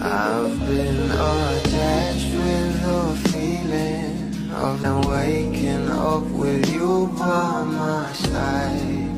I've been attached with the feeling of now waking up with you by my side.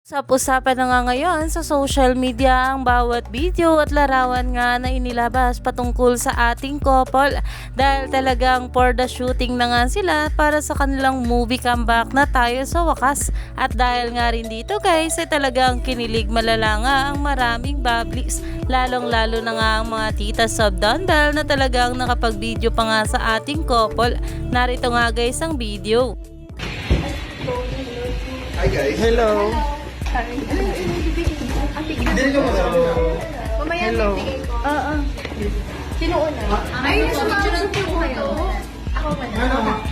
Usap-usapan na nga ngayon sa social media ang bawat video at larawan nga na inilabas patungkol sa ating couple dahil talagang for the shooting na nga sila para sa kanilang movie comeback na tayo sa wakas. At dahil nga rin dito guys ay talagang kinilig malala nga ang maraming bablis, lalong lalo na nga ang mga titas of Don Bell na talagang nakapag-video pa nga sa ating couple. Narito nga guys ang video. Hi guys. Hello. Hello. Sino una? Ay, nasa mga po kayo. Ako muna.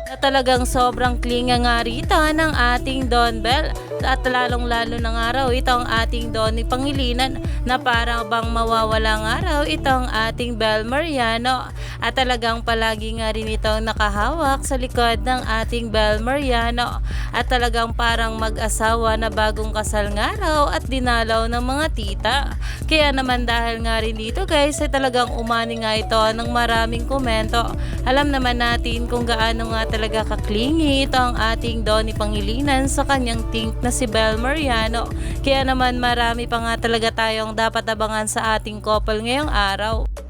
Na talagang sobrang klinga nga rito ng ating Don Bell at lalong lalo na nga raw itong ating Donnie Pangilinan na parang bang mawawala nga raw itong ating Bel Mariano at talagang palagi nga rin itong nakahawak sa likod ng ating Bel Mariano at talagang parang mag-asawa na bagong kasal nga raw at dinalaw ng mga tita. Kaya naman dahil nga rin dito guys ay talagang umani nga ito ng maraming komento. Alam naman natin kung gaano nga talaga kaklingi ito ang ating Donnie Pangilinan sa kanyang tink na si Bel Mariano. Kaya naman marami pa nga talaga tayong dapat abangan sa ating couple ngayong araw.